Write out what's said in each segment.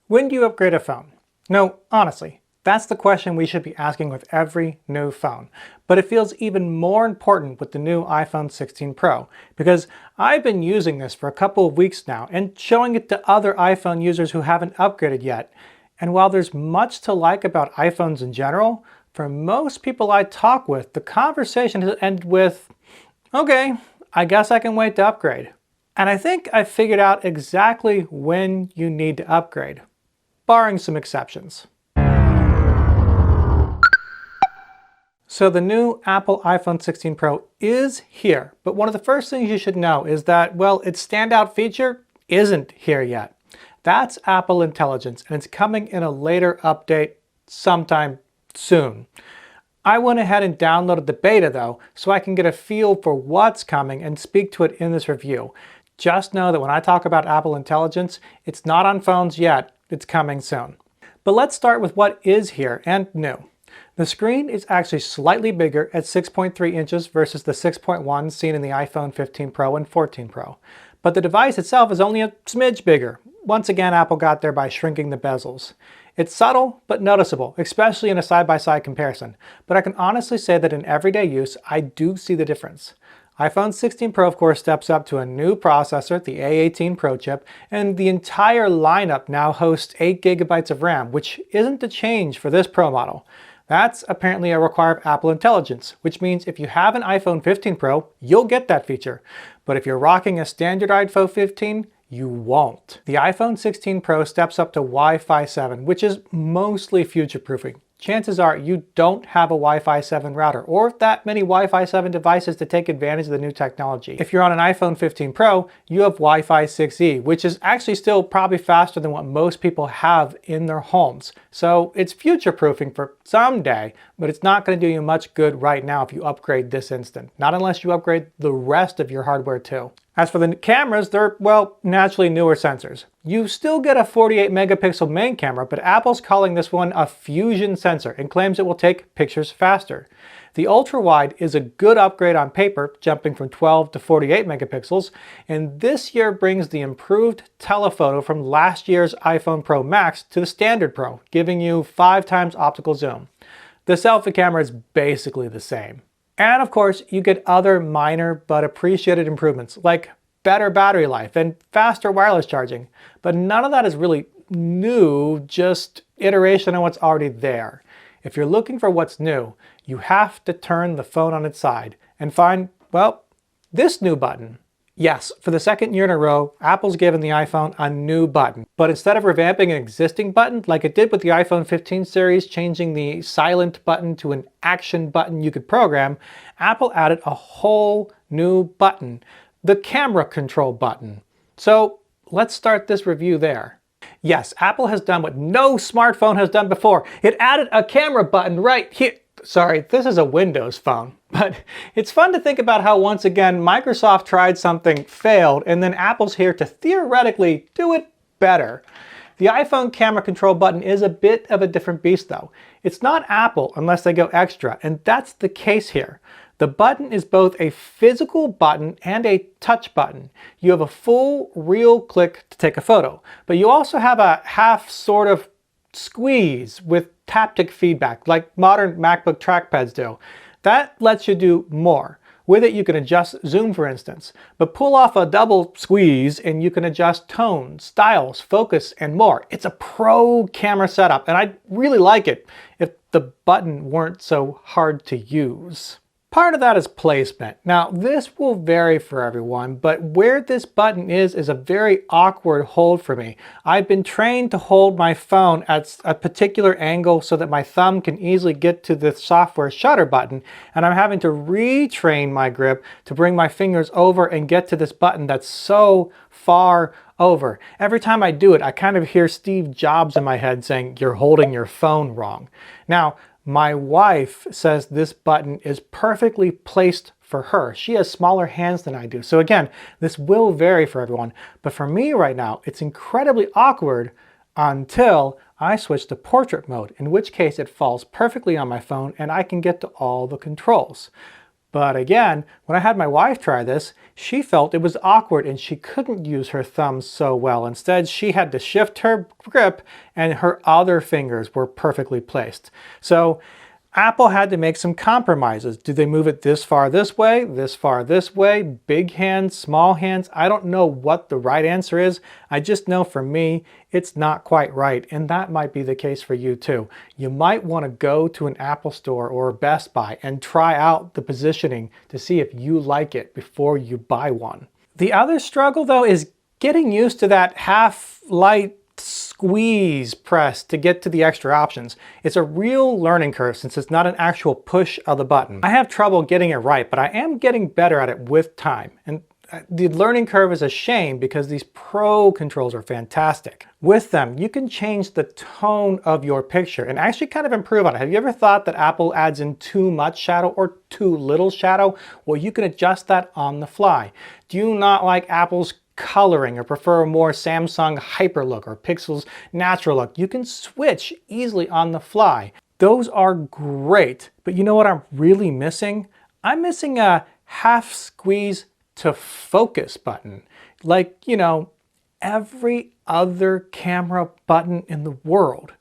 When do you upgrade a phone? No, honestly, that's the question we should be asking with every new phone. But it feels even more important with the new iPhone 16 Pro, because I've been using this for a couple of weeks now and showing it to other iPhone users who haven't upgraded yet. And while there's much to like about iPhones in general, for most people I talk with, the conversation has ended with, okay, I guess I can wait to upgrade. And I think I've figured out exactly when you need to upgrade, barring some exceptions. So the new Apple iPhone 16 Pro is here, but one of the first things you should know is that, well, its standout feature isn't here yet. That's Apple Intelligence, and it's coming in a later update sometime soon. I went ahead and downloaded the beta though, so I can get a feel for what's coming and speak to it in this review. Just know that when I talk about Apple Intelligence, it's not on phones yet, it's coming soon. But let's start with what is here and new. The screen is actually slightly bigger at 6.3 inches versus the 6.1 seen in the iPhone 15 Pro and 14 Pro. But the device itself is only a smidge bigger. Once again, Apple got there by shrinking the bezels. It's subtle but noticeable, especially in a side-by-side comparison. But I can honestly say that in everyday use, I do see the difference. iPhone 16 Pro of course steps up to a new processor, the A18 Pro chip, and the entire lineup now hosts 8 GB of RAM, which isn't a change for this Pro model. That's apparently a requirement of Apple Intelligence, which means if you have an iPhone 15 Pro, you'll get that feature. But if you're rocking a standard iPhone 15, you won't. The iPhone 16 Pro steps up to Wi-Fi 7, which is mostly future-proofing. Chances are you don't have a Wi-Fi 7 router or that many Wi-Fi 7 devices to take advantage of the new technology. If you're on an iPhone 15 Pro, you have Wi-Fi 6E, which is actually still probably faster than what most people have in their homes. So it's future-proofing for someday, but it's not going to do you much good right now if you upgrade this instant. Not unless you upgrade the rest of your hardware too. As for the cameras, they're, well, naturally newer sensors. You still get a 48 megapixel main camera, but Apple's calling this one a fusion sensor and claims it will take pictures faster. The ultra-wide is a good upgrade on paper, jumping from 12 to 48 megapixels, and this year brings the improved telephoto from last year's iPhone Pro Max to the standard Pro, giving you 5 times optical zoom. The selfie camera is basically the same. And of course, you get other minor but appreciated improvements like better battery life and faster wireless charging. But none of that is really new, just iteration on what's already there. If you're looking for what's new, you have to turn the phone on its side and find, well, this new button. Yes, for the second year in a row, Apple's given the iPhone a new button. But instead of revamping an existing button, like it did with the iPhone 15 series, changing the silent button to an action button you could program, Apple added a whole new button, the camera control button. So let's start this review there. Yes, Apple has done what no smartphone has done before. It added a camera button right here. Sorry, this is a Windows phone. But it's fun to think about how once again Microsoft tried something, failed, and then Apple's here to theoretically do it better. The iPhone camera control button is a bit of a different beast though. It's not Apple unless they go extra, and that's the case here. The button is both a physical button and a touch button. You have a full real click to take a photo, but you also have a half sort of squeeze with haptic feedback like modern MacBook trackpads do. That lets you do more. With it you can adjust zoom for instance, but pull off a double squeeze and you can adjust tone, styles, focus, and more. It's a pro camera setup and I'd really like it if the button weren't so hard to use. Part of that is placement. Now this will vary for everyone, but where this button is a very awkward hold for me. I've been trained to hold my phone at a particular angle so that my thumb can easily get to the software shutter button, and I'm having to retrain my grip to bring my fingers over and get to this button that's so far over. Every time I do it, I kind of hear Steve Jobs in my head saying, "You're holding your phone wrong." Now, my wife says this button is perfectly placed for her. She has smaller hands than I do. So again, this will vary for everyone. But for me right now, it's incredibly awkward until I switch to portrait mode, in which case it falls perfectly on my phone and I can get to all the controls. But again, when I had my wife try this, she felt it was awkward and she couldn't use her thumbs so well. Instead, she had to shift her grip and her other fingers were perfectly placed. So Apple had to make some compromises. Do they move it this far this way, this far this way, big hands, small hands? I don't know what the right answer is. I just know for me, it's not quite right. And that might be the case for you too. You might want to go to an Apple store or a Best Buy and try out the positioning to see if you like it before you buy one. The other struggle though is getting used to that half light squeeze press to get to the extra options. It's a real learning curve since it's not an actual push of the button. I have trouble getting it right, but I am getting better at it with time. And the learning curve is a shame because these Pro controls are fantastic. With them, you can change the tone of your picture and actually kind of improve on it. Have you ever thought that Apple adds in too much shadow or too little shadow? Well, you can adjust that on the fly. Do you not like Apple's coloring or prefer a more Samsung hyper look or Pixel's natural look? You can switch easily on the fly. Those are great, but you know what I'm really missing? I'm missing a half squeeze to focus button. Like, you know, every other camera button in the world.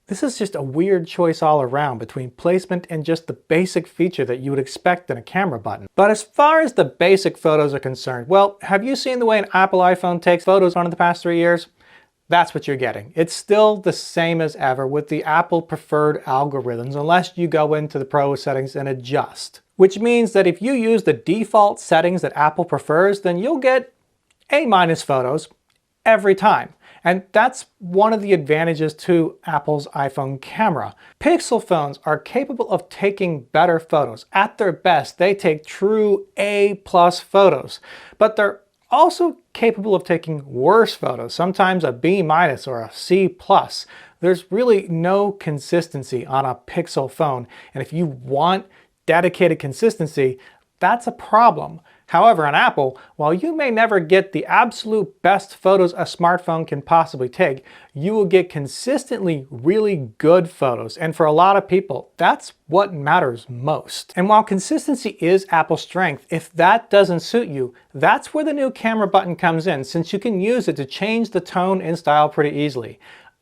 This is just a weird choice all around between placement and just the basic feature that you would expect in a camera button. But as far as the basic photos are concerned, well, have you seen the way an Apple iPhone takes photos on in the past 3 years? That's what you're getting. It's still the same as ever with the Apple preferred algorithms unless you go into the Pro settings and adjust. Which means that if you use the default settings that Apple prefers, then you'll get A- photos every time. And that's one of the advantages to Apple's iPhone camera. Pixel phones are capable of taking better photos. At their best, they take true A+ photos, but they're also capable of taking worse photos, sometimes a B- or a C+. There's really no consistency on a Pixel phone, and if you want dedicated consistency, that's a problem. However, on Apple, while you may never get the absolute best photos a smartphone can possibly take, you will get consistently really good photos. And for a lot of people, that's what matters most. And while consistency is Apple's strength, if that doesn't suit you, that's where the new camera button comes in, since you can use it to change the tone and style pretty easily.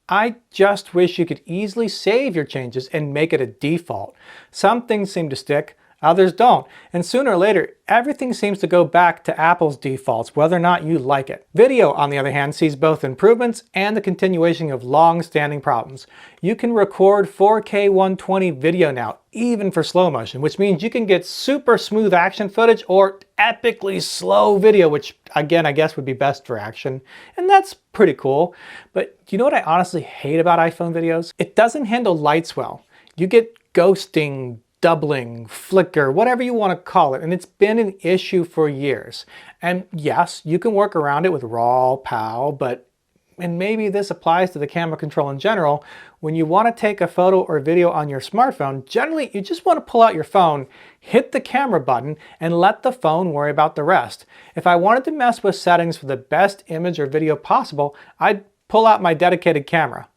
I just wish you could easily save your changes and make it a default. Some things seem to stick, others don't, and sooner or later, everything seems to go back to Apple's defaults, whether or not you like it. Video, on the other hand, sees both improvements and the continuation of long-standing problems. You can record 4K 120 video now, even for slow motion, which means you can get super smooth action footage or epically slow video, which again, I guess would be best for action. And that's pretty cool. But do you know what I honestly hate about iPhone videos? It doesn't handle lights well. You get ghosting, doubling, flicker, whatever you want to call it, and it's been an issue for years. And yes, you can work around it with RAW, PAL, but, and maybe this applies to the camera control in general, when you want to take a photo or video on your smartphone, generally you just want to pull out your phone, hit the camera button, and let the phone worry about the rest. If I wanted to mess with settings for the best image or video possible, I'd pull out my dedicated camera.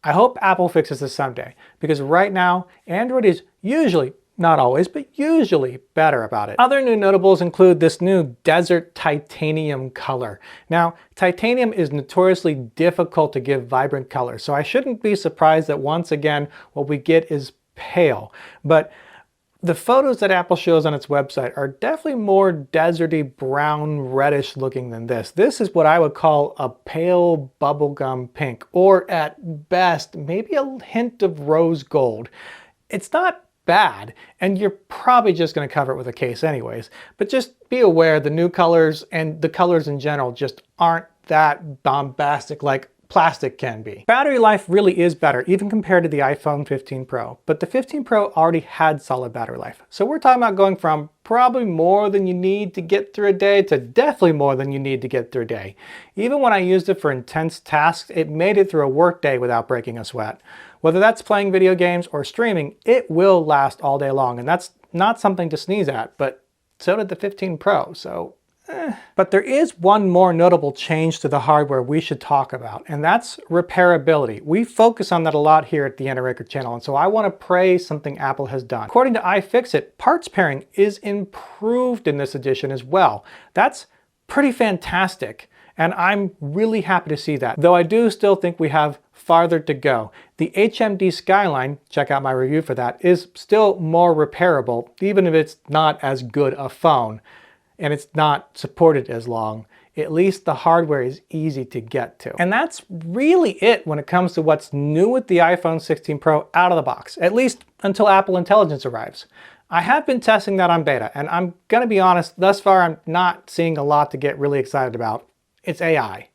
I hope Apple fixes this someday, because right now, Android is usually, not always, but usually better about it. Other new notables include this new Desert Titanium color. Now, titanium is notoriously difficult to give vibrant colors, so I shouldn't be surprised that once again, what we get is pale. But the photos that Apple shows on its website are definitely more deserty, brown, reddish looking than this. This is what I would call a pale bubblegum pink, or at best, maybe a hint of rose gold. It's not bad, and you're probably just going to cover it with a case anyways, but just be aware the new colors and the colors in general just aren't that bombastic like plastic can be. Battery life really is better, even compared to the iPhone 15 Pro, but the 15 Pro already had solid battery life. So we're talking about going from probably more than you need to get through a day to definitely more than you need to get through a day. Even when I used it for intense tasks, it made it through a work day without breaking a sweat. Whether that's playing video games or streaming, it will last all day long, and that's not something to sneeze at, but so did the 15 Pro, so But there is one more notable change to the hardware we should talk about, and that's repairability. We focus on that a lot here at the Anoraker channel, and so I want to praise something Apple has done. According to iFixit, parts pairing is improved in this edition as well. That's pretty fantastic, and I'm really happy to see that, though I do still think we have farther to go. The HMD Skyline, check out my review for that, is still more repairable, even if it's not as good a phone and it's not supported as long. At least the hardware is easy to get to. And that's really it when it comes to what's new with the iPhone 16 Pro out of the box, at least until Apple Intelligence arrives. I have been testing that on beta, and I'm gonna be honest, thus far I'm not seeing a lot to get really excited about. It's AI.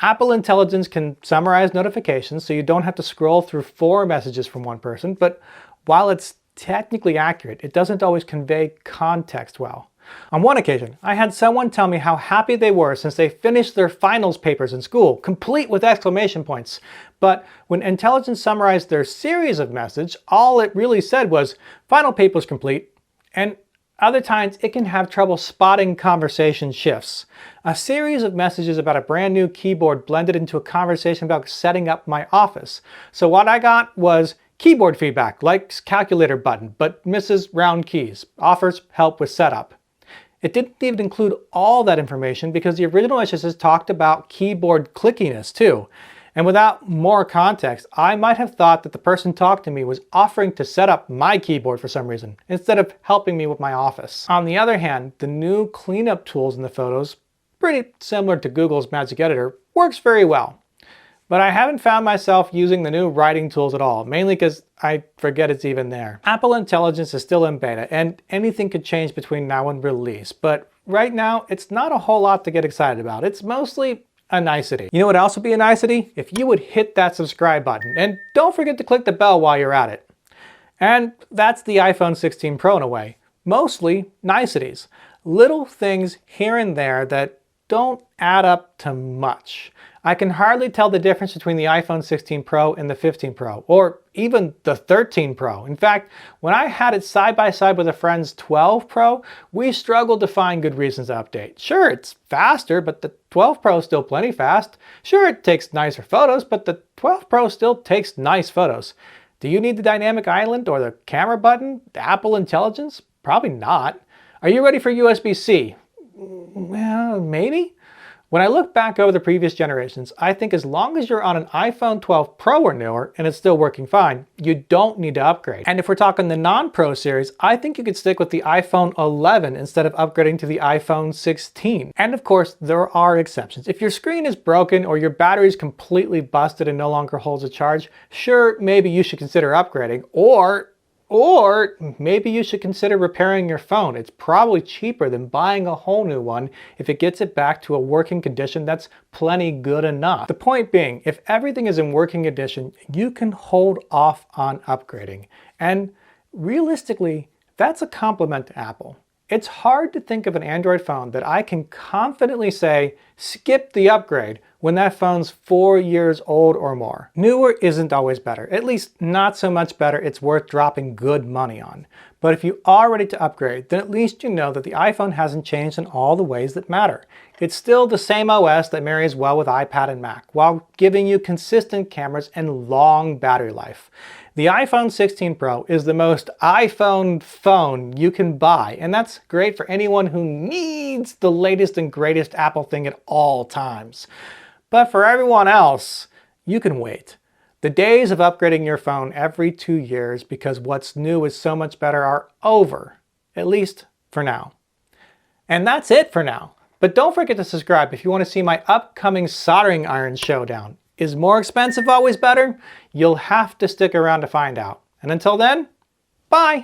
Apple Intelligence can summarize notifications so you don't have to scroll through 4 messages from one person, but while it's technically accurate, it doesn't always convey context well. On one occasion, I had someone tell me how happy they were since they finished their finals papers in school, complete with exclamation points. But when Intelligence summarized their series of messages, all it really said was, "Final papers complete," and other times it can have trouble spotting conversation shifts. A series of messages about a brand new keyboard blended into a conversation about setting up my office. So what I got was keyboard feedback, likes calculator button, but misses round keys, offers help with setup. It didn't even include all that information because the original messages talked about keyboard clickiness too. And without more context, I might have thought that the person talking to me was offering to set up my keyboard for some reason, instead of helping me with my office. On the other hand, the new cleanup tools in the photos, pretty similar to Google's Magic Editor, works very well. But I haven't found myself using the new writing tools at all, mainly because I forget it's even there. Apple Intelligence is still in beta, and anything could change between now and release, but right now it's not a whole lot to get excited about. It's mostly a nicety. You know what else would be a nicety? If you would hit that subscribe button, and don't forget to click the bell while you're at it. And that's the iPhone 16 Pro in a way. Mostly niceties. Little things here and there that don't add up to much. I can hardly tell the difference between the iPhone 16 Pro and the 15 Pro, or even the 13 Pro. In fact, when I had it side by side with a friend's 12 Pro, we struggled to find good reasons to update. Sure, it's faster, but the 12 Pro is still plenty fast. Sure, it takes nicer photos, but the 12 Pro still takes nice photos. Do you need the dynamic island or the camera button? The Apple Intelligence? Probably not. Are you ready for USB-C? Well, maybe. When I look back over the previous generations, I think as long as you're on an iPhone 12 Pro or newer and it's still working fine, you don't need to upgrade. And if we're talking the non-Pro series, I think you could stick with the iPhone 11 instead of upgrading to the iPhone 16. And of course, there are exceptions. If your screen is broken or your battery is completely busted and no longer holds a charge, sure, maybe you should consider upgrading, or maybe you should consider repairing your phone. It's probably cheaper than buying a whole new one if it gets it back to a working condition that's plenty good enough. The point being, if everything is in working condition, you can hold off on upgrading. And realistically, that's a compliment to Apple. It's hard to think of an Android phone that I can confidently say, skip the upgrade, when that phone's 4 years old or more. Newer isn't always better, at least not so much better it's worth dropping good money on. But if you are ready to upgrade, then at least you know that the iPhone hasn't changed in all the ways that matter. It's still the same OS that marries well with iPad and Mac, while giving you consistent cameras and long battery life. The iPhone 16 Pro is the most iPhone phone you can buy, and that's great for anyone who needs the latest and greatest Apple thing at all times. But for everyone else, you can wait. The days of upgrading your phone every 2 years because what's new is so much better are over, at least for now. And that's it for now. But don't forget to subscribe if you want to see my upcoming soldering iron showdown. Is more expensive always better? You'll have to stick around to find out. And until then, bye!